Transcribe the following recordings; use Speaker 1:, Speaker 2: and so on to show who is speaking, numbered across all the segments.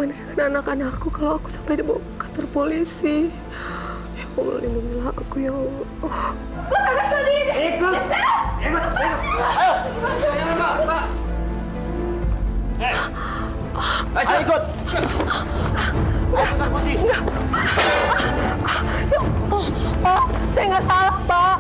Speaker 1: gimana dengan anak-anakku kalau aku sampai dibawa ke kantor polisi? Ya Allah, lindungilah aku ya Allah. Gue akan sendiri.
Speaker 2: Ikut. Ayo.
Speaker 3: Jangan, Pak.
Speaker 2: Ayo ikut. Ayo kantor polisi.
Speaker 1: Ya Allah, Pak, saya nggak salah, Pak.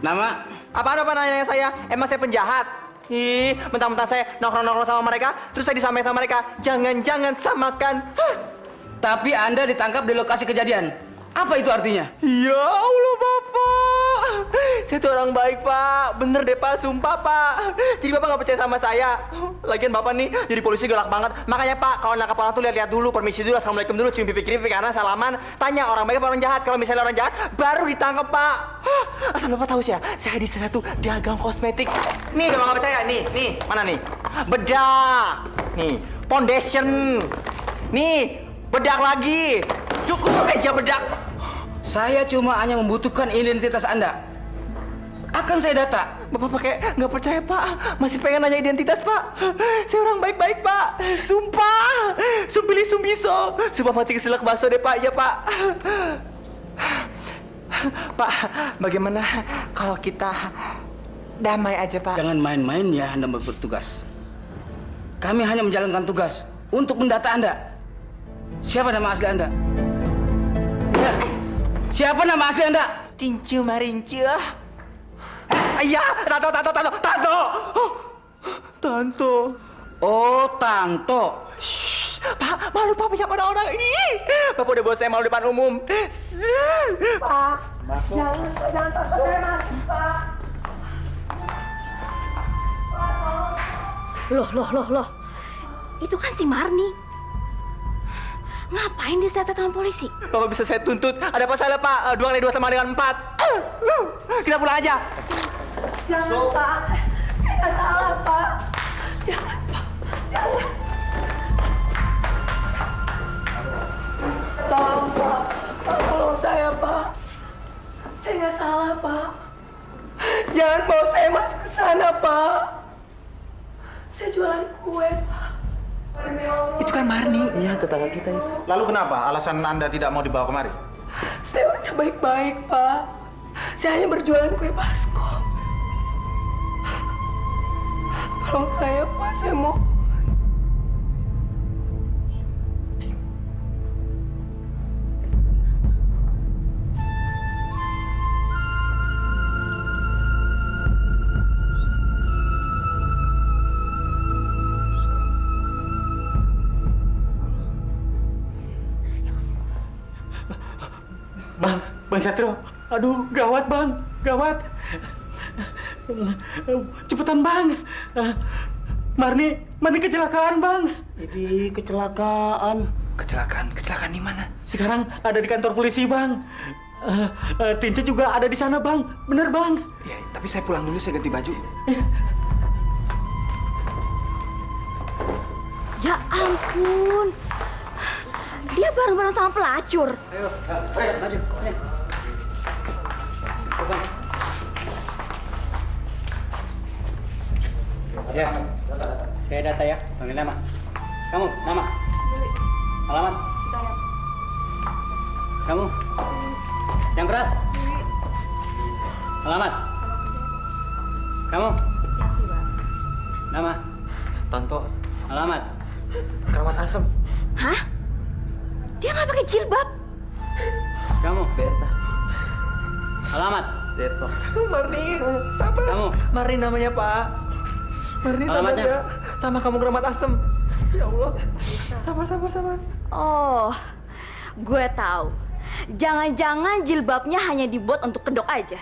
Speaker 3: Nama?
Speaker 2: Apa nanya saya? Emang saya penjahat? Ih, mentang-mentang saya nongkrong-nongkrong sama mereka, terus saya disamain sama mereka. Jangan-jangan samakan.
Speaker 3: Tapi Anda ditangkap di lokasi kejadian. Apa itu artinya?
Speaker 2: Ya Allah, Bapak. Saya tuh orang baik, Pak. Bener deh, Pak. Sumpah, Pak. Jadi Bapak nggak percaya sama saya. Lagian Bapak nih jadi polisi galak banget. Makanya, Pak, kalau nangkap orang tuh lihat-lihat dulu. Permisi dulu, assalamualaikum dulu, cium pipi-pipi karena salaman. Tanya orang baik apa orang jahat. Kalau misalnya orang jahat, baru ditangkap, Pak. Asal Bapak tahu sih ya, saya di sana tuh dagang kosmetik. Nih, kalau nggak percaya, nih. Mana nih? Bedak. Nih, foundation. Nih, bedak lagi. Cukup aja bedak.
Speaker 3: Saya cuma hanya membutuhkan identitas Anda. Akan saya data.
Speaker 2: Bapak pakai nggak percaya, Pak. Masih pengen nanya identitas, Pak. Saya orang baik-baik, Pak. Sumpah. Sumpili sumbiso. Sumpah mati keselak bakso deh, Pak. Ya, Pak. Pak, bagaimana kalau kita damai aja, Pak?
Speaker 3: Jangan main-main ya Anda bertugas. Kami hanya menjalankan tugas untuk mendata Anda. Siapa nama asli Anda? Ya. Siapa nama asli Anda?
Speaker 2: Tincu Marincu. Iya, Tanto. Oh, Tanto.
Speaker 3: Oh, Tanto.
Speaker 2: Shh, Pak, malu Pak punya pada orang ini. Bapak udah bawa saya malu depan umum.
Speaker 1: Pak, jangan paksa saya masuk, Pak.
Speaker 4: Loh. Itu kan si Marni. Ngapain dia setat sama polisi?
Speaker 2: Bapak bisa saya tuntut. Ada apa salah, Pak? 2 kali 2 sama dengan 4. Kita pulang aja.
Speaker 1: Jangan, Pak. Saya nggak salah, Pak. Jangan, Pak. Jangan. Tolong, Pak. Pak, tolong saya, Pak. Saya nggak salah, Pak. Jangan bawa saya masuk ke sana, Pak. Saya jualan kue, Pak.
Speaker 2: Itu kan Marni.
Speaker 5: Iya, tetangga kita itu. Lalu kenapa alasan Anda tidak mau dibawa kemari?
Speaker 1: Saya orangnya baik-baik, Pak. Saya hanya berjualan kue baskom. Tolong saya, Pak. Saya mohon.
Speaker 2: Bang Satrio. Aduh, gawat, Bang. Gawat. Cepetan, Bang. Marni kecelakaan, Bang.
Speaker 3: Jadi kecelakaan.
Speaker 2: Kecelakaan di mana? Sekarang ada di kantor polisi, Bang. Tince juga ada di sana, Bang. Bener, Bang.
Speaker 3: Ya, tapi saya pulang dulu, saya ganti baju.
Speaker 4: Ya ampun. Dia bareng-bareng sama pelacur.
Speaker 3: Ayo, Pres, maju.
Speaker 6: Ya, saya data ya, panggil nama. Kamu, nama? Alamat? Kamu? Yang keras? Alamat? Kamu? Nama?
Speaker 2: Tonto,
Speaker 6: Alamat?
Speaker 2: Keramat Asem.
Speaker 4: Hah? Dia nggak pakai jilbab?
Speaker 6: Kamu?
Speaker 2: Berta.
Speaker 6: Alamat?
Speaker 2: Depo. Marni, sabar.
Speaker 6: Kamu?
Speaker 2: Marni namanya, Pak. Marni sabar
Speaker 6: Alamatnya?
Speaker 2: ya. Sama kamu Keramat Asem. Ya Allah. Sabar.
Speaker 4: Oh, gue tahu. Jangan-jangan jilbabnya hanya dibuat untuk kedok aja.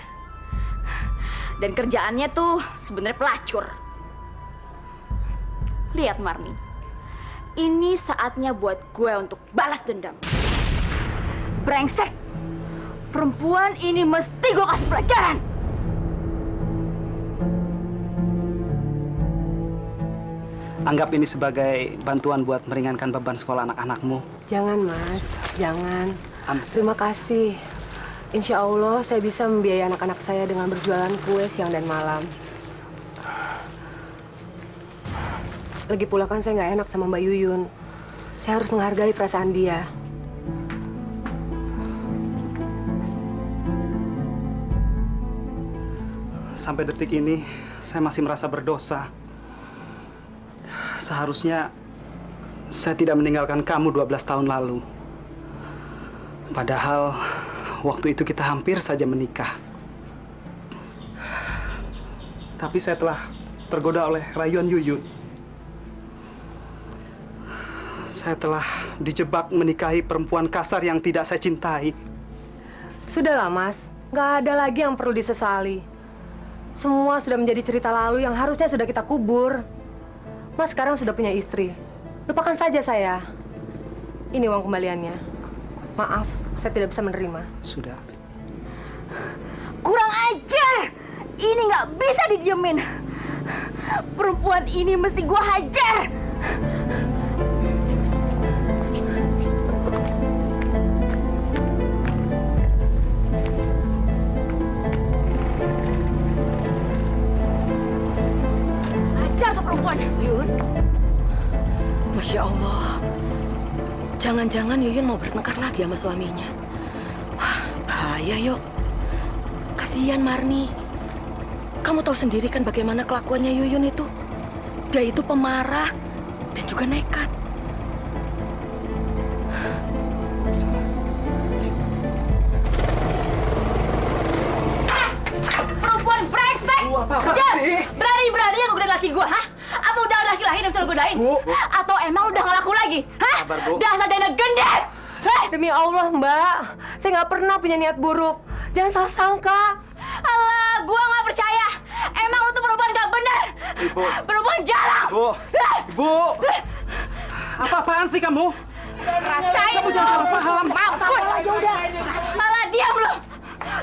Speaker 4: Dan kerjaannya tuh sebenarnya pelacur. Lihat Marni, ini saatnya buat gue untuk balas dendam. Brengsek, perempuan ini mesti gue kasih pelajaran.
Speaker 7: Anggap ini sebagai bantuan buat meringankan beban sekolah anak-anakmu.
Speaker 1: Jangan, Mas. Jangan.
Speaker 7: Am-
Speaker 1: Terima kasih. Insya Allah saya bisa membiayai anak-anak saya dengan berjualan kue siang dan malam. Lagi pula kan saya nggak enak sama Mbak Yuyun. Saya harus menghargai perasaan dia.
Speaker 7: Sampai detik ini, saya masih merasa berdosa. Seharusnya saya tidak meninggalkan kamu 12 tahun lalu. Padahal waktu itu kita hampir saja menikah. Tapi saya telah tergoda oleh rayuan Yuyun. Saya telah dijebak menikahi perempuan kasar yang tidak saya cintai.
Speaker 1: Sudahlah, Mas. Nggak ada lagi yang perlu disesali. Semua sudah menjadi cerita lalu yang harusnya sudah kita kubur. Mas sekarang sudah punya istri. Lupakan saja saya. Ini uang kembaliannya. Maaf, saya tidak bisa menerima.
Speaker 7: Sudah.
Speaker 4: Kurang ajar! Ini nggak bisa didiemin. Perempuan ini mesti gue hajar. Hajar tuh perempuan.
Speaker 1: Yun, Masya Allah. Jangan-jangan Yuyun mau bertengkar lagi sama suaminya. Wah, bahaya yuk. Kasihan Marni. Kamu tahu sendiri kan bagaimana kelakuannya Yuyun itu. Dia itu pemarah dan juga nekat.
Speaker 4: Perempuan brengsek! Dia berani-beraninya ngegodain laki gua, hah? Apa udah ada laki-laki yang bisa lo godain?
Speaker 2: Bu.
Speaker 4: Atau emang udah ngelaku lagi? Hah?
Speaker 2: Sabar, Bu.
Speaker 4: Dasar dana gendut! Heh!
Speaker 1: Demi Allah, Mbak. Saya nggak pernah punya niat buruk. Jangan salah sangka.
Speaker 4: Alah, gua nggak percaya. Emang lu tuh perempuan gak bener.
Speaker 2: Ibu.
Speaker 4: Perempuan jalang.
Speaker 2: Bu. Ibu.
Speaker 7: Apa-apaan sih kamu?
Speaker 4: Rasain
Speaker 7: Kamu jangan salah paham.
Speaker 4: Mampus. Aja udah. Alah, diam lu.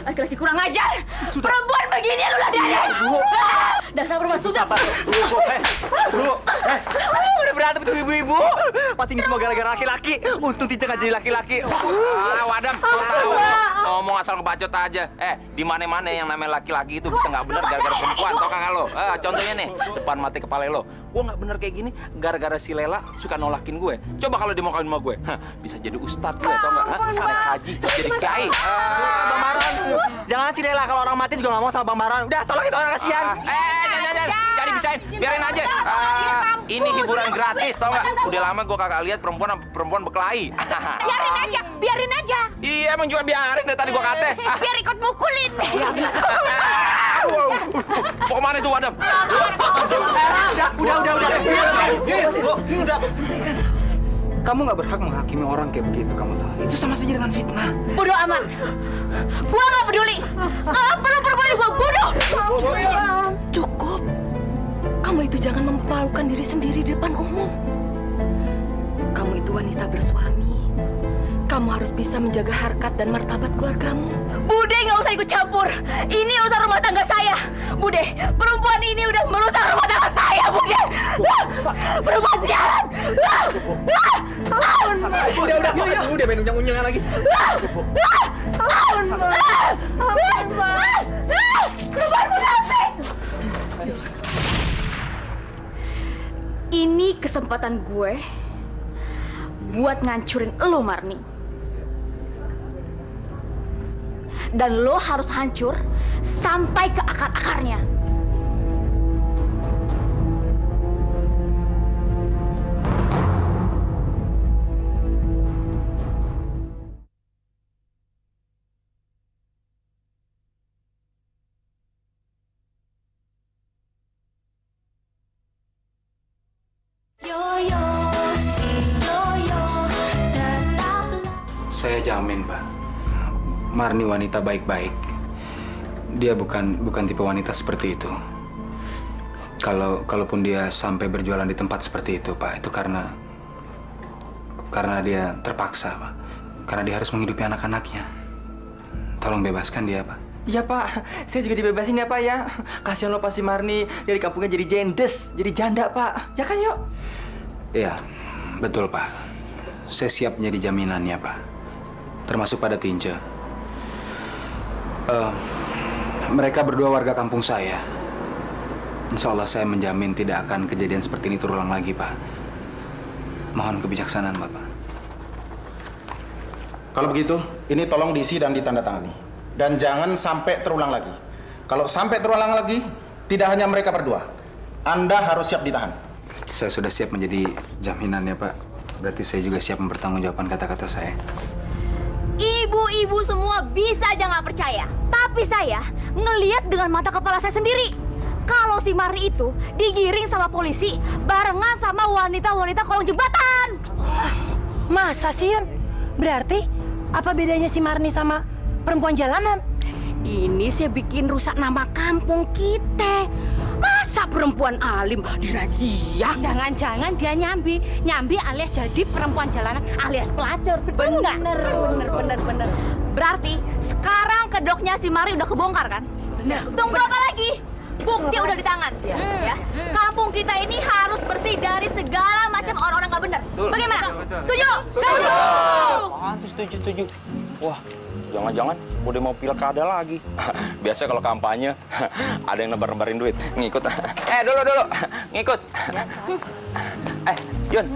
Speaker 4: Laki-laki kurang ajar. Perempuan begini lu ladani. Dasar perempuan sudah.
Speaker 2: Bu. Udah berantem tuh ibu-ibu. Pasti ini semua gara-gara laki-laki. Untung Tince nggak jadi laki-laki.
Speaker 8: Wadam, so tahu ngomong asal ngebacot aja. Di mana-mana yang namanya laki-laki itu bisa nggak bener gara-gara perempuan, tau kagak lo? Contohnya nih, depan mati kepala lo. Gue nggak bener kayak gini gara-gara si Lela suka nolakin gue. Coba kalau dia mau kawin sama gue, bisa jadi ustadz gue, tau nggak? Sampai haji, jadi kiai.
Speaker 2: Bang Maron, jangan sih Lela, kalau orang mati juga nggak mau sama Bang Maron. Udah, tolong itu orang kasihan.
Speaker 8: Jangan dibisain, biarin aja. Ini hiburan gratis, tau nggak? Udah lama gue kagak lihat perempuan berkelahi.
Speaker 4: Biarin aja.
Speaker 8: Iya, emang juga biarin dari tadi gue kate.
Speaker 4: Biar ikut mukulin.
Speaker 8: Mau kemana itu Wadam?
Speaker 2: Udah.
Speaker 3: Kamu nggak berhak menghakimi orang kayak begitu, kamu tahu? Itu sama saja dengan fitnah.
Speaker 4: Bodoh amat. Gua nggak peduli. Nggak perlu perempuan gua bunuh.
Speaker 1: Cukup. Kamu kamu itu jangan mempermalukan diri sendiri di depan umum. Kamu itu wanita bersuami. Kamu harus bisa menjaga harkat dan martabat keluargamu.
Speaker 4: Bude, nggak usah ikut campur. Ini urusan rumah tangga saya. Bude, perempuan ini udah merusak rumah tangga saya, Bude. Perempuan sialan.
Speaker 2: Udah main unyang-unyangan lagi.
Speaker 4: Perempuan munafik. Ini kesempatan gue buat ngancurin lo, Marni. Dan lo harus hancur sampai ke akar-akarnya.
Speaker 3: Saya jamin, Pak. Marni wanita baik-baik. Dia bukan tipe wanita seperti itu. Kalaupun dia sampai berjualan di tempat seperti itu, Pak, itu karena dia terpaksa, Pak. Karena dia harus menghidupi anak-anaknya. Tolong bebaskan dia, Pak.
Speaker 2: Iya Pak, saya juga dibebasin ya Pak ya. Kasihan lo pasti Marni dari kampungnya jadi jendes, jadi janda Pak. Ya kan yuk?
Speaker 3: Iya, betul, Pak. Saya siap menjadi jaminannya, Pak. Termasuk pada Tinja. Mereka berdua warga kampung saya. Insya Allah saya menjamin tidak akan kejadian seperti ini terulang lagi, Pak. Mohon kebijaksanaan, Bapak.
Speaker 5: Kalau begitu, ini tolong diisi dan ditandatangani. Dan jangan sampai terulang lagi. Kalau sampai terulang lagi, tidak hanya mereka berdua. Anda harus siap ditahan.
Speaker 3: Saya sudah siap menjadi jaminannya, Pak. Berarti saya juga siap mempertanggungjawabkan kata-kata saya.
Speaker 4: Ibu-ibu semua bisa aja nggak percaya. Tapi saya ngelihat dengan mata kepala saya sendiri. Kalau si Marni itu digiring sama polisi barengan sama wanita-wanita kolong jembatan.
Speaker 9: Masa sih, Yun? Berarti apa bedanya si Marni sama perempuan jalanan?
Speaker 4: Ini sih bikin rusak nama kampung kita. Masa perempuan alim dirazia?
Speaker 10: Jangan-jangan dia nyambi alias jadi perempuan jalanan alias pelacur.
Speaker 4: Bener. Berarti sekarang kedoknya si Mari udah kebongkar kan?
Speaker 9: Bener.
Speaker 4: Tunggu apa lagi? Bukti udah di tangan. Ya. Kampung kita ini harus bersih dari segala macam orang-orang nggak benar. Bagaimana? Setuju? Setuju.
Speaker 8: Setuju. Wah, jangan-jangan udah mau pilkada lagi. Biasa kalau kampanye ada yang nebar-nebarin duit. Ngikut. Dulu. Ngikut. Yun,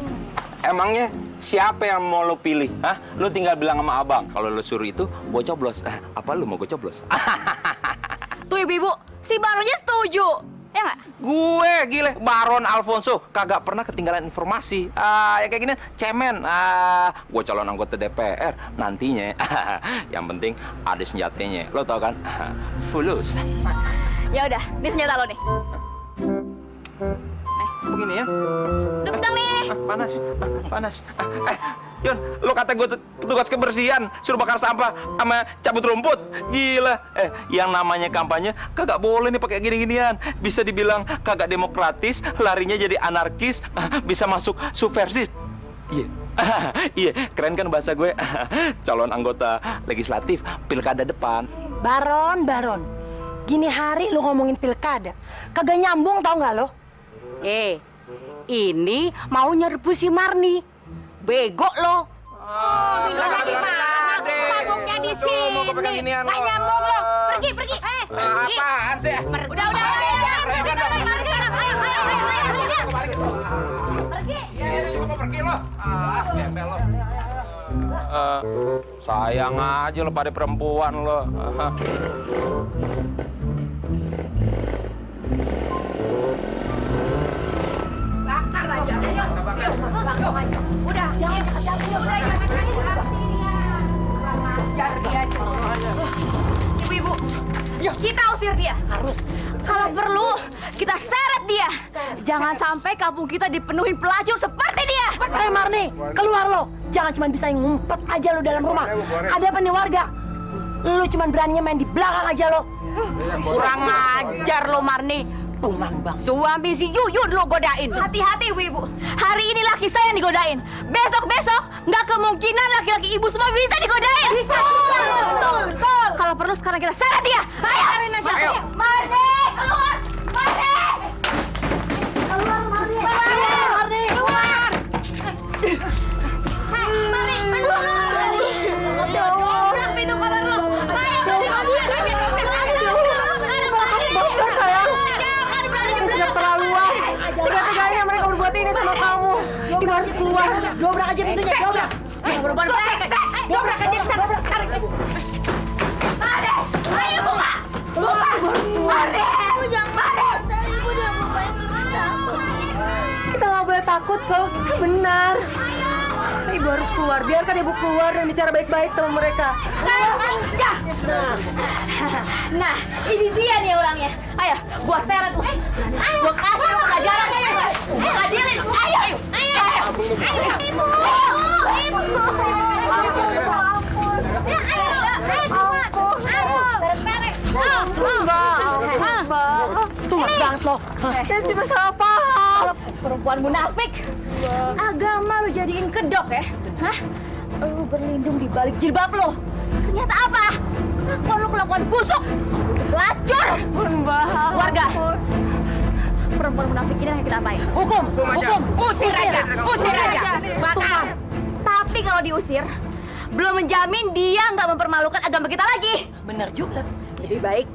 Speaker 8: emangnya siapa yang mau lo pilih? Hah? Lo tinggal bilang sama abang. Kalau lo suruh itu, gue coblos. Apa lo mau gue coblos?
Speaker 4: Tuh ibu-ibu, si Baronnya setuju. Ya nggak?
Speaker 8: Gue gile, Baron Alfonso kagak pernah ketinggalan informasi. Ya kayak gini, cemen. Gue calon anggota DPR nantinya. Yang penting ada senjatanya. Lo tau kan? Fulus.
Speaker 4: Ya udah, ini senjata lo nih.
Speaker 8: Begini ya?
Speaker 4: Udah pedang nih.
Speaker 8: Panas. Yun, lo kata gue petugas kebersihan, suruh bakar sampah sama cabut rumput. Gila. Yang namanya kampanye kagak boleh nih pakai gini-ginian. Bisa dibilang kagak demokratis, larinya jadi anarkis, bisa masuk subversif. Iya. Iya, keren kan bahasa gue. Calon anggota legislatif pilkada depan.
Speaker 9: Baron. Gini hari lu ngomongin pilkada. Kagak nyambung tau nggak lo?
Speaker 10: Ini mau nyerbu si Marni. Bego lo.
Speaker 8: Bilangnya di mana? Mabuknya di sini. Nggak nyambung lo. Pergi. Apaan sih?
Speaker 4: Udah.
Speaker 8: Pergi lo. Gembel lo. Sayang aja lo pada perempuan lo.
Speaker 4: Bakar aja. Ayo. Udah. Ibu-ibu, kita usir dia. Harus. Kalau perlu, kita seret dia. Jangan sampai kampung kita dipenuhi pelacur seperti dia.
Speaker 9: Marni, keluar lo. Jangan cuma bisa ngumpet aja lo dalam rumah. Ada apa nih warga? Lo cuma beraninya main di belakang aja lo.
Speaker 10: Kurang ajar lo Marni.
Speaker 9: Tuman bang.
Speaker 10: Suami si Yuyun lo godain.
Speaker 4: Hati-hati ibu-ibu. Hari ini laki saya yang digodain. Besok-besok nggak kemungkinan laki-laki ibu semua bisa digodain. Bisa. Betul. Kalau perlu sekarang kita seret dia. Saya. Ayo. Marni, keluar. Marni. Keluar, Marni. Marni. Keluar. Marni. Aduh. Ya Allah. Pintu kamar lu.
Speaker 9: Bocor sayang. Itu sudah keterlaluan. Tega-teganya mereka berbuat ini sama kamu. Ibu harus keluar. Dobrak aja pintunya, dobrak. Dobrak aja di sana.
Speaker 4: Mari, ayo buka. Buka.
Speaker 9: Ibu harus keluar.
Speaker 4: Ibu jangan. Ibu jangan bukain
Speaker 9: Kita nggak boleh takut kalau kita benar. Ibu harus keluar. Biarkan ibu keluar dan bicara baik-baik sama mereka.
Speaker 4: Nah, ini dia nih orangnya. Ayo, gua seret lu. Gua kasih lu pelajaran. Gua adilin. Ayo. Ibu.
Speaker 9: Tumas banget lo.
Speaker 4: Dia cuma salah paham. Perempuan munafik. Agama lu jadiin kedok ya? Hah? Lu berlindung di balik jilbab lo. Ternyata apa? Kelakuan busuk. Pelacur. Warga. Perempuan munafik ini yang kita apain?
Speaker 9: Hukum.
Speaker 10: Usir aja. Batal.
Speaker 4: Tapi kalau diusir, belum menjamin dia nggak mempermalukan agama kita lagi.
Speaker 9: Benar juga.
Speaker 4: Lebih baik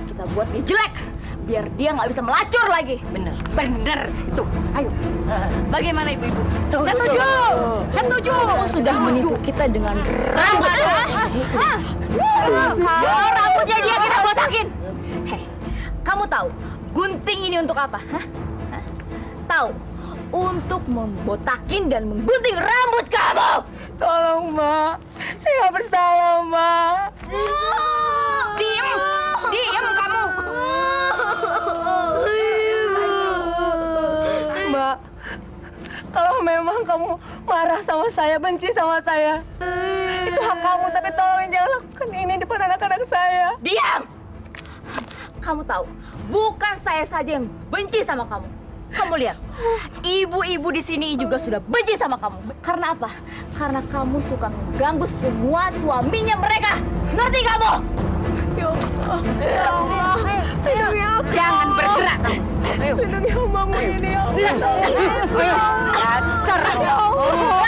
Speaker 4: kita buat dia jelek, biar dia nggak bisa melacur lagi.
Speaker 9: Benar.
Speaker 10: Bener. Itu. Ayo. Bagaimana ibu-ibu?
Speaker 9: Setuju.
Speaker 4: Kamu sudah menipu kita dengan rambut. Kalau rambutnya dia kita botakin. Hei, kamu tahu gunting ini untuk apa? Hah? Tahu? Untuk membotakin dan menggunting rambut kamu.
Speaker 9: Tolong, Mbak. Saya nggak bersalah, Mbak.
Speaker 10: Diem kamu.
Speaker 9: Mbak, kalau memang kamu marah sama saya, benci sama saya, itu hak kamu. Tapi tolong jangan lakukan ini depan anak-anak saya.
Speaker 4: Diam! Kamu tahu, bukan saya saja yang benci sama kamu. Kamu lihat, ibu-ibu di sini juga sudah benci sama kamu. Karena apa? Karena kamu suka mengganggu semua suaminya mereka. Ngerti kamu?
Speaker 9: Ya Allah. Ya Allah. Lindungi aku.
Speaker 10: Jangan bergerak. Ayo.
Speaker 9: Lindungi hambamu ini, ya Allah.
Speaker 10: Dasar.
Speaker 9: Ya Allah.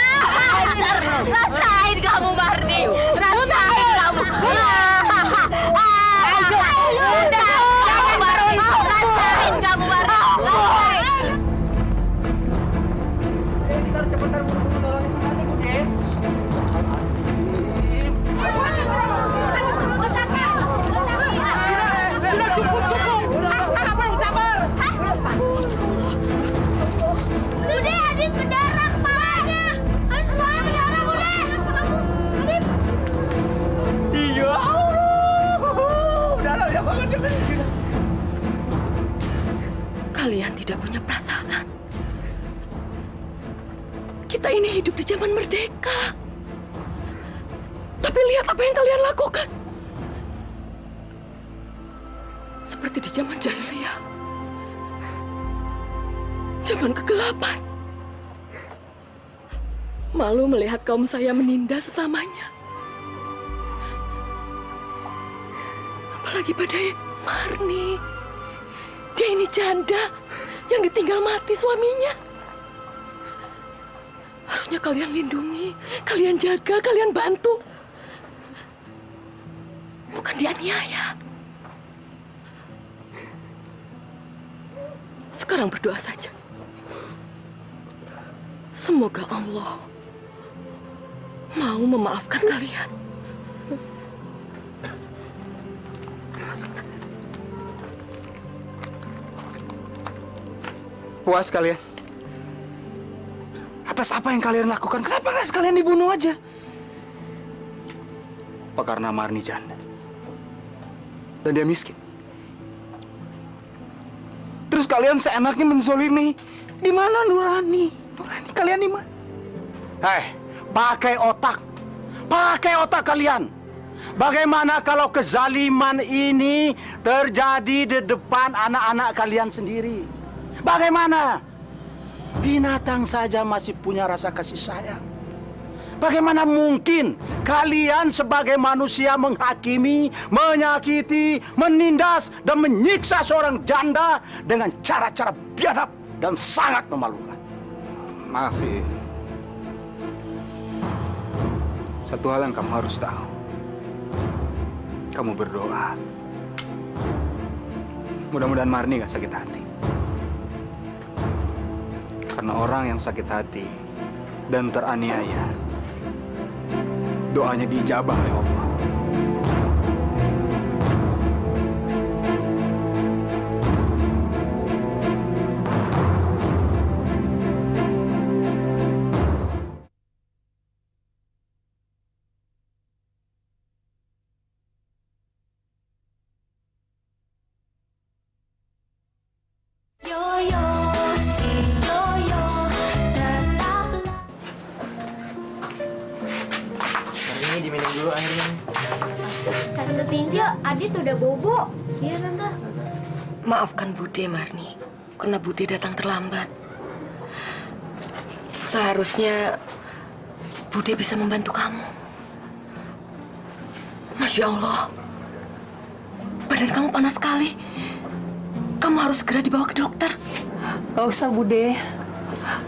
Speaker 4: Rasain kamu, Marni. Rasain kamu. Udah, kamu baru rasain kamu, Marni.
Speaker 2: Kita harus cepetan buru-buru nolongin si Marni, Bude.
Speaker 4: Bude, Adit berdarah kepalanya. Adit kepalanya berdarah, Bude. Adit.
Speaker 2: Iya, udah ya banget.
Speaker 1: Kalian tidak punya perasaan. Kita ini hidup di zaman merdeka. Tapi lihat apa yang kalian lakukan. Seperti di zaman jahiliyah. Zaman kegelapan. Malu melihat kaum saya menindas sesamanya. Apalagi pada Marni. Dia ini janda yang ditinggal mati suaminya. Harusnya kalian lindungi, kalian jaga, kalian bantu. Bukan dianiaya. Sekarang berdoa saja. Semoga Allah mau memaafkan kalian.
Speaker 7: Puas kalian? Atas apa yang kalian lakukan? Kenapa nggak sekalian dibunuh aja? Apa karena Marni janda? Dan dia miskin? Terus kalian seenaknya menzolimi? Di mana Nurani? Nurani, kalian di mana? Hei, pakai otak. Pakai otak kalian.
Speaker 5: Bagaimana kalau kezaliman ini terjadi di depan anak-anak kalian sendiri? Bagaimana? Binatang saja masih punya rasa kasih sayang. Bagaimana mungkin kalian sebagai manusia menghakimi, menyakiti, menindas, dan menyiksa seorang janda dengan cara-cara biadab dan sangat memalukan?
Speaker 7: Maaf, Vi. Satu hal yang kamu harus tahu. Kamu berdoa. Mudah-mudahan Marni gak sakit hati. Karena orang yang sakit hati dan teraniaya, doanya diijabah oleh Allah.
Speaker 2: Ini diminum dulu airnya.
Speaker 4: Tante Tinja, Adit udah bobo. Iya, Tante.
Speaker 1: Maafkan Bude, Marni. Karena Bude datang terlambat. Seharusnya Bude bisa membantu kamu. Masya Allah. Badan kamu panas sekali. Kamu harus segera dibawa ke dokter.
Speaker 9: Gak usah, Bude.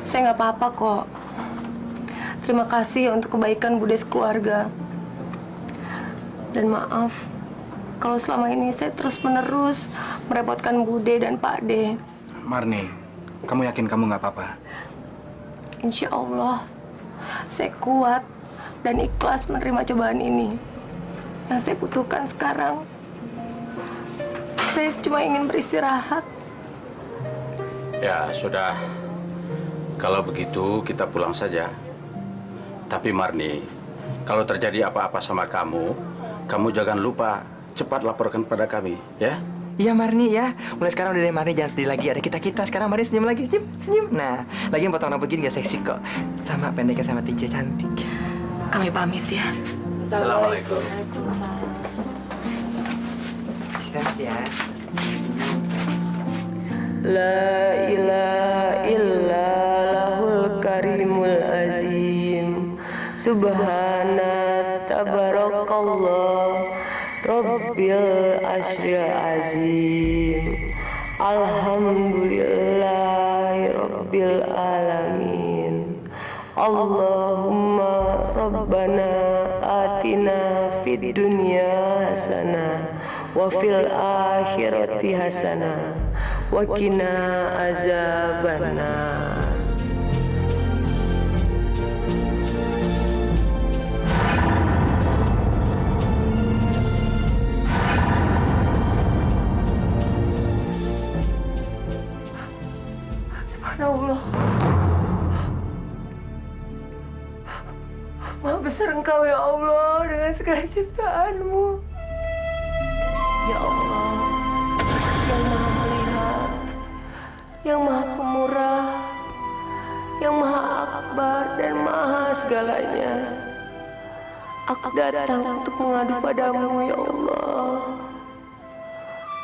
Speaker 9: Saya nggak apa-apa kok. Terima kasih untuk kebaikan Bude sekeluarga. Dan maaf, kalau selama ini saya terus-menerus merepotkan Bude dan Pak D.
Speaker 7: Marni, kamu yakin kamu nggak apa-apa?
Speaker 9: Insya Allah, saya kuat dan ikhlas menerima cobaan ini. Yang saya butuhkan sekarang, saya cuma ingin beristirahat.
Speaker 11: Ya, sudah. Kalau begitu, kita pulang saja. Tapi Marni, kalau terjadi apa-apa sama kamu jangan lupa cepat laporkan pada kami, ya?
Speaker 2: Iya Marni ya, mulai sekarang udah deh Marni jangan sedih lagi. Ada kita-kita, sekarang Marni senyum lagi, senyum. Nah, lagi potong rambut gini gak seksi kok. Sama pendeknya sama Tinja cantik.
Speaker 1: Kami pamit ya.
Speaker 11: Assalamualaikum.
Speaker 2: Istirahat ya.
Speaker 9: La ilaha illallahul karimul azim. Subhana tabarakallah Rabbil asril azim. Alhamdulillahi Rabbil alamin. Allahumma Rabbana atina fid dunya hasanah wa fil akhirati hasanah wa qina azabannar. Subhanallah. Maha besar Engkau ya Allah dengan segala ciptaan-Mu. Ya Allah, yang Maha melihat, yang Maha pemurah, yang Maha akbar dan Maha segalanya. Aku datang untuk mengadu padamu ya Allah.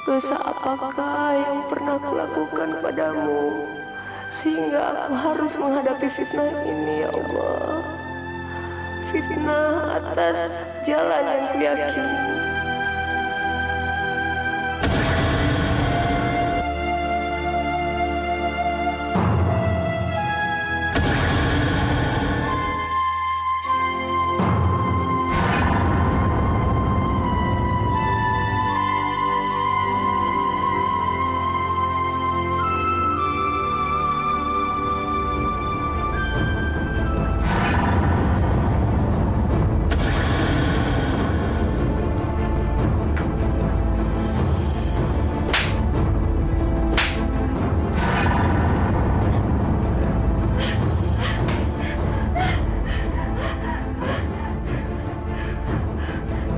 Speaker 9: Dosa apakah yang pernah kulakukan padamu sehingga aku harus menghadapi fitnah ini ya Allah. Fitnah atas jalan yang kuyakini.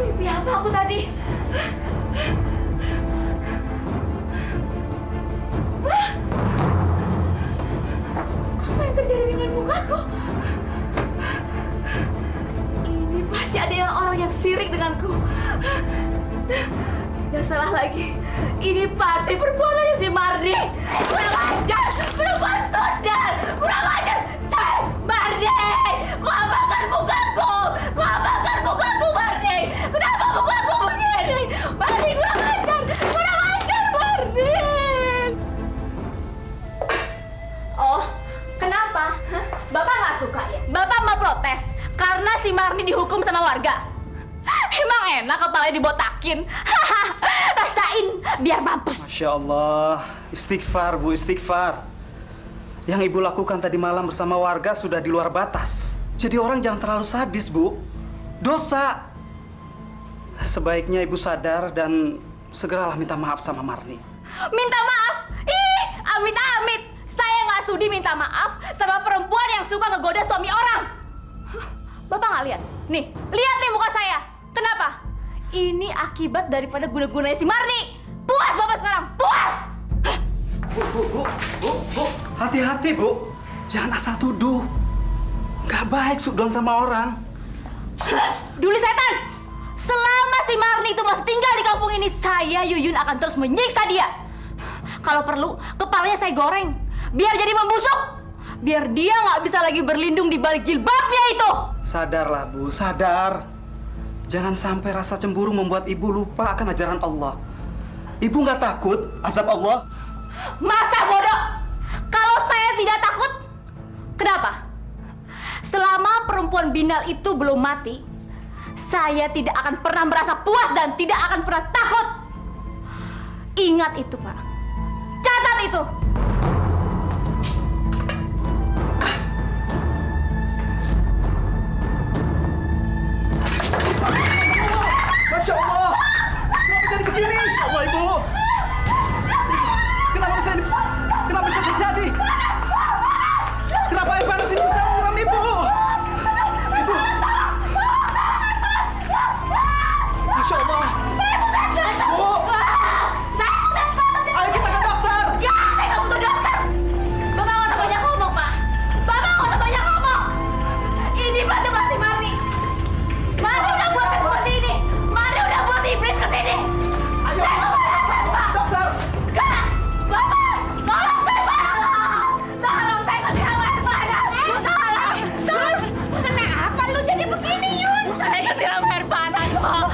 Speaker 4: Mimpi apa aku tadi? Hah? Apa yang terjadi dengan mukaku? Ini pasti ada orang yang sirik denganku. Tidak salah lagi. Ini pasti perbuatannya si Marni. Kurang ajar, perempuan sundal. Kurang ajar. Marni, kau apakan mukaku? Kau apakan mukaku, Marni? Kenapa mukaku begini? Marni, kurang ajar. Kurang ajar, Marni. Oh, kenapa? Hah? Bapak nggak suka ya? Bapak mau protes karena si Marni dihukum sama warga. Emang enak kepalanya dibotakin? Rasain biar mampus.
Speaker 7: Masya Allah, istighfar Bu, istighfar. Yang Ibu lakukan tadi malam bersama warga sudah di luar batas. Jadi orang jangan terlalu sadis Bu, dosa. Sebaiknya Ibu sadar dan segeralah minta maaf sama Marni.
Speaker 4: Minta maaf? Ih, amit-amit. Saya nggak sudi minta maaf sama perempuan yang suka ngegoda suami orang. Hah, Bapak nggak lihat? Nih, lihat nih muka saya. Kenapa? Ini akibat daripada guna-gunanya si Marni. Puas Bapak sekarang, puas!
Speaker 7: Bu, hati-hati Bu. Jangan asal tuduh. Nggak baik suudon sama orang.
Speaker 4: Duli setan! Selama si Marni itu masih tinggal di kampung ini, saya, Yuyun, akan terus menyiksa dia. Kalau perlu, kepalanya saya goreng. Biar jadi membusuk. Biar dia nggak bisa lagi berlindung di balik jilbabnya itu.
Speaker 7: Sadarlah Bu, sadar. Jangan sampai rasa cemburu membuat Ibu lupa akan ajaran Allah. Ibu nggak takut azab Allah?
Speaker 4: Masa bodoh? Kalau saya tidak takut, kenapa? Selama perempuan binal itu belum mati, saya tidak akan pernah merasa puas dan tidak akan pernah takut. Ingat itu, Pak. Catat itu.
Speaker 7: Masya Allah! Kenapa jadi begini? Ya Allah, Ibu! Kenapa bisa terjadi? Kenapa air panas ini bisa menguram Ibu? Ibu! Masya Allah! Bu! Ayo kita ke dokter!
Speaker 4: Gak, saya nggak butuh dokter. Bapak nggak usah banyak ngomong, Pak. Bapak nggak usah banyak ngomong. Ini pasti masih Marni. Marni udah buat seperti ini. Marni udah buat iblis kesini. Saya nggak mau rasain, Pak.
Speaker 7: Dokter!
Speaker 4: Gak, Bapak, tolong saya, Pak. Tolong saya kasih air panas. Tolong. Kenapa lu jadi begini, Yun? Saya kasih air panas, Pak.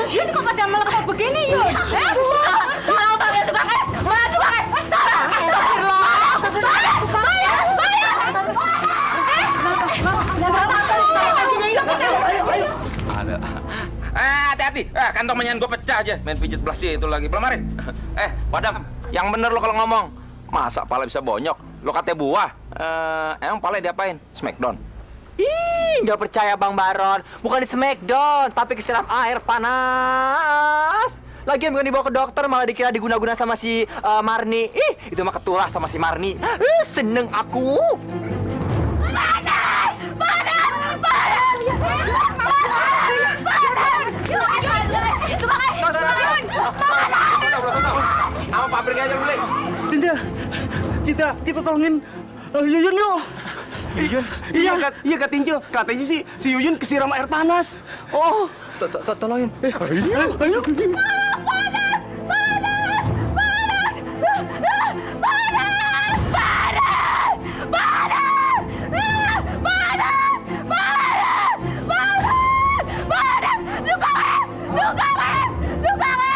Speaker 4: Yun, kok pada melekat begini, Yun? Tolong panggil tukang es! Mana tukang es? Tolong! Astagfirullah!
Speaker 8: Ada. Hati-hati. Kantong menyan gue pecah aja. Main pijit belasnya itu lagi. Belum mari. Padam. Yang bener lo kalau ngomong. Masa pala bisa bonyok? Lo katanya buah. Emang pala diapain? Smackdown.
Speaker 2: Ih, nggak percaya Bang Baron. Bukan di smackdown, tapi kesiram air panas. Lagian bukan dibawa ke dokter, malah dikira diguna-guna sama si Marni. Ih, itu mah ketulah sama si Marni. Seneng aku.
Speaker 4: Panas! Panas! Panas! Tukang es!
Speaker 8: Sama pabrik aja beli.
Speaker 7: Tinja, kita tolongin Yuyun yuk.
Speaker 2: Yuyun?
Speaker 7: Iya Kak Tinjo. Katanya si Yuyun kesiram air panas. Oh, tolongin. Ayo.
Speaker 4: Panas! Panas! Panas! Panas! Panas! Panas! Panas! Panas! Panas! Panas! Tukang es! Tukang es! Tukang es!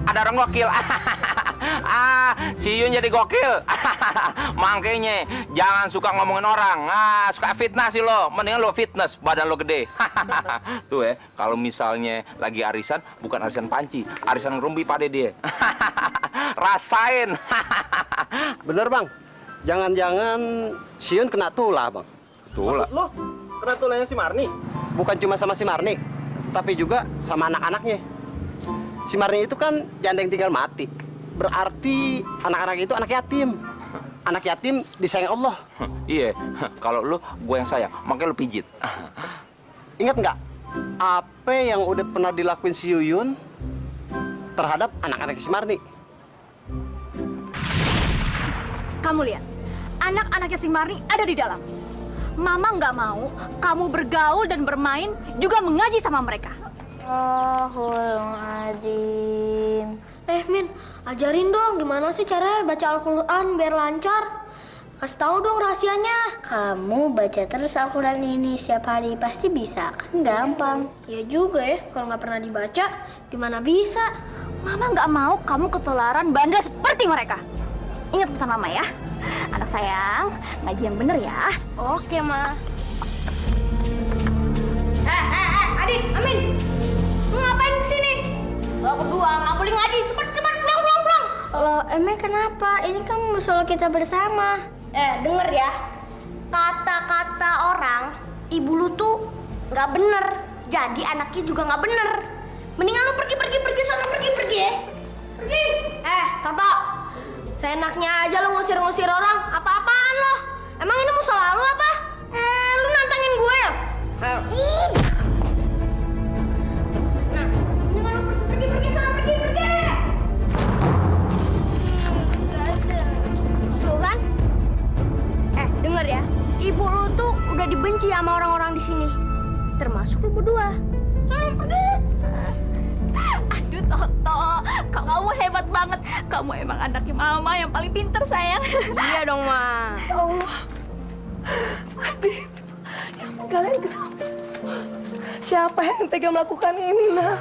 Speaker 8: Ada orang gokil. Si Yun jadi gokil. Makanya jangan suka ngomongin orang. Suka fitnah sih lo. Mendingan lo fitness, badan lo gede. Tuh ya, kalau misalnya lagi arisan, bukan arisan panci, arisan ngerumpi pada dia. Rasain.
Speaker 12: Bener Bang, jangan-jangan si Yun kena tulah Bang.
Speaker 8: Tulah?
Speaker 2: Lo, kena tulahnya si Marni?
Speaker 12: Bukan cuma sama si Marni, tapi juga sama anak-anaknya. Si Marni itu kan janda yang tinggal mati. berarti anak-anak itu anak yatim. Anak yatim disayang Allah.
Speaker 8: Iya, kalau lu gue yang sayang, makanya lu pijit.
Speaker 12: Ingat nggak apa yang udah pernah dilakuin si Yuyun terhadap anak-anak si Marni?
Speaker 4: Kamu lihat, anak-anaknya si Marni ada di dalam. Mama nggak mau kamu bergaul dan bermain juga mengaji sama mereka.
Speaker 13: Astagfirullahaladzim. Min, ajarin dong gimana sih cara baca Al-Quran biar lancar. Kasih tahu dong rahasianya. Kamu baca terus Al-Quran ini setiap hari pasti bisa, kan gampang. Ya juga ya, kalau nggak pernah dibaca, gimana bisa?
Speaker 4: Mama nggak mau kamu ketularan bandel seperti mereka. Ingat pesan Mama ya. Anak sayang, ngaji yang bener ya.
Speaker 13: Oke, Ma.
Speaker 4: Adit, Amin. Lu ngapain kesini? Lo berdua nggak boleh ngaji. Cepat, pulang.
Speaker 13: Loh, emang kenapa? Ini kan musola kita bersama.
Speaker 4: Denger ya. Kata-kata orang, ibu lu tuh nggak bener. Jadi anaknya juga nggak bener. Mendingan lu pergi sana, pergi ya. Pergi.
Speaker 13: Toto. Seenaknya aja lu ngusir-ngusir orang. Apa-apaan lo? Emang ini musola lu apa? Lu nantangin gue ya?
Speaker 4: Pergi sana, pergi.
Speaker 13: Lu kan? Denger ya. Ibu lu tuh udah dibenci sama orang-orang di sini. Termasuk lu berdua. Sana pergi.
Speaker 4: Aduh Toto, kamu hebat banget. Kamu emang anaknya Mama yang paling pinter sayang.
Speaker 13: Iya dong, Ma.
Speaker 1: Ya Allah. Adit, kalian kenapa? Siapa yang tega melakukan ini, Nak?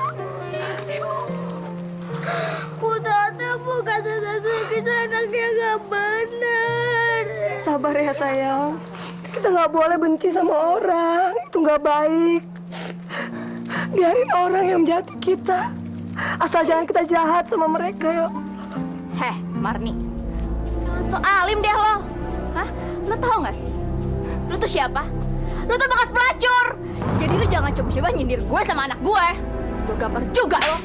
Speaker 13: Tante, bukan Tante, kita anaknya gak benar.
Speaker 1: Sabar ya, sayang. Kita nggak boleh benci sama orang. Itu nggak baik. Biarin orang yang menjati kita. Asal jangan kita jahat sama mereka, yuk.
Speaker 4: Marni. Jangan so alim deh lo. Hah? Lo tau gak sih? Lo tuh siapa? Lo tuh bekas pelacur. Jadi lo jangan coba-coba nyindir gue sama anak gue. Gue gambar juga lo.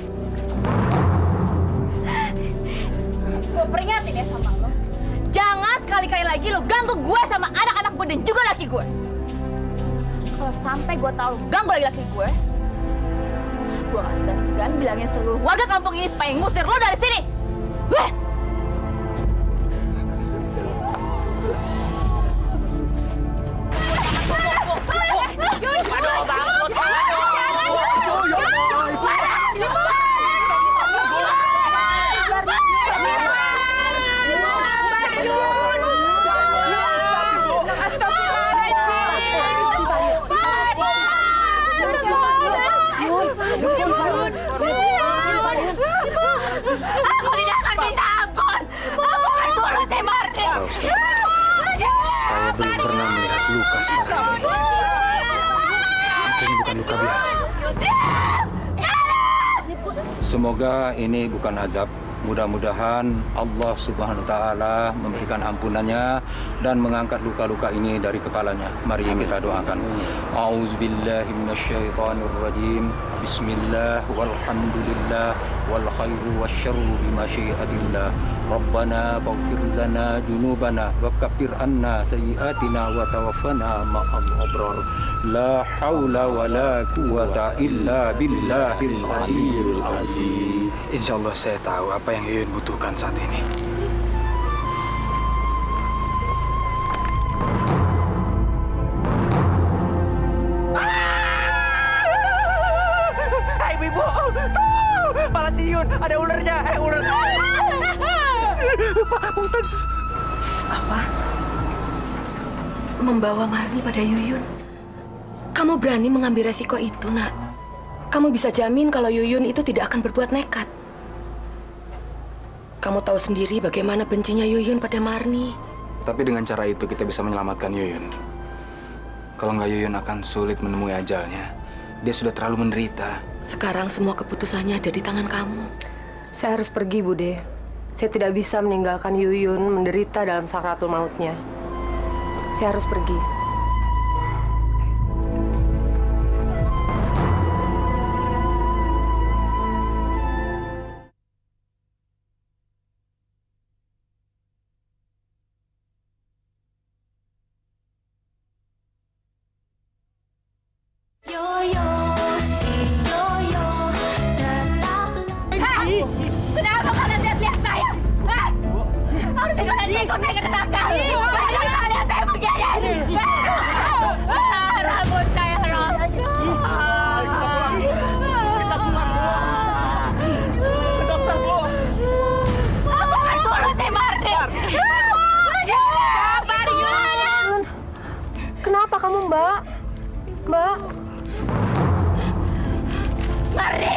Speaker 4: Gue peringatin ya sama lo. Jangan sekali-kali lagi lo ganggu gue sama anak-anak gue dan juga laki gue. Kalau sampai gue tahu lo ganggu laki gue gak segan-segan bilangin seluruh warga kampung ini supaya ngusir lo dari sini. Weh! Aku tidak akan minta ampun. Aku akan bunuh si Marni.
Speaker 3: Saya belum pernah melihat luka seperti ini. Ini bukan luka biasa.
Speaker 11: Semoga ini bukan azab. Mudah-mudahan Allah Subhanahu wa taala memberikan ampunannya dan mengangkat luka-luka ini dari kepalanya. Mari kita doakan. A'udzubillahi minasyaitonirrajim. Bismillah walhamdulillah wal khairu wasyarru bimasyiatillah. Rabbana faghfir lana junubana wa kaffir anna sayyi'atina wa tawaffana ma'al abrar. La haula wa la quwwata illa billahil aliyyil azim.
Speaker 3: Insya Allah saya tahu apa yang Yuyun butuhkan saat ini.
Speaker 2: Ibu, tuh, malah si Yun, ada ularnya, ular. Pak Ustaz.
Speaker 1: Apa? Membawa Marni pada Yuyun. Kamu berani mengambil resiko itu, Nak? Kamu bisa jamin kalau Yuyun itu tidak akan berbuat nekat. Kamu tahu sendiri bagaimana bencinya Yuyun pada Marni.
Speaker 3: Tapi dengan cara itu kita bisa menyelamatkan Yuyun. Kalau nggak, Yuyun akan sulit menemui ajalnya. Dia sudah terlalu menderita.
Speaker 1: Sekarang semua keputusannya ada di tangan kamu.
Speaker 9: Saya harus pergi, Bude. Saya tidak bisa meninggalkan Yuyun menderita dalam sakratul mautnya. Saya harus pergi.
Speaker 4: Kenapa kalian lihat saya? Hah? Harusnya kalian ikut saya ke neraka. Kenapa kalian saya begini? Rambut saya rontok.
Speaker 5: Kita pulang, Bu. Ke dokter, Bu.
Speaker 4: Lakukan dulu si Marni. Sabar, Yun.
Speaker 9: Kenapa kamu, Mbak? Mbak?
Speaker 4: Marni!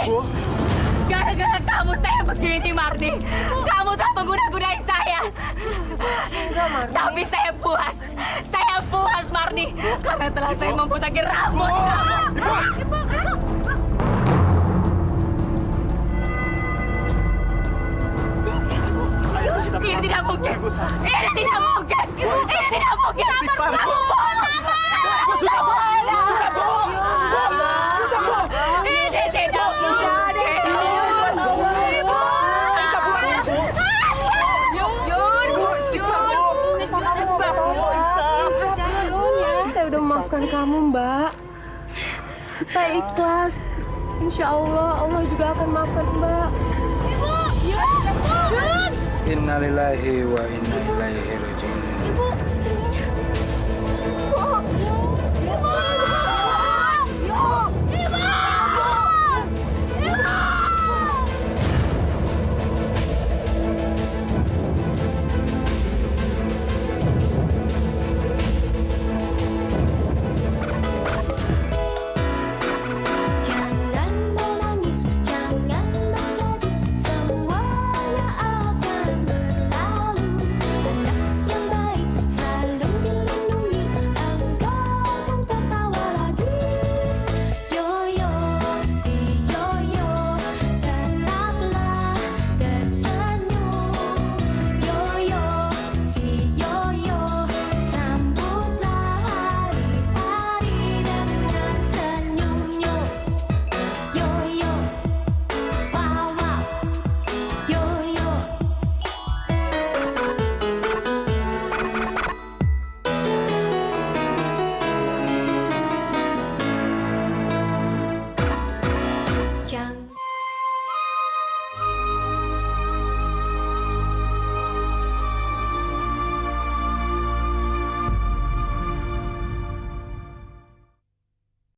Speaker 4: Gara-gara kamu saya begini, Marni. Kamu telah mengguna-gunai saya. Tapi saya puas. Saya puas, Marni. Karena telah saya membutaki rambut kamu. Ini tidak mungkin. Ini tidak mungkin. Ini tidak mungkin. Kamu ini tidak mungkin.
Speaker 9: Saya udah memaafkan kamu, Mbak. Saya ikhlas. Insya Allah, Allah juga akan maafkan Mbak.
Speaker 3: Innalillahi wa inna ilaihi raji'un.
Speaker 13: Ibu,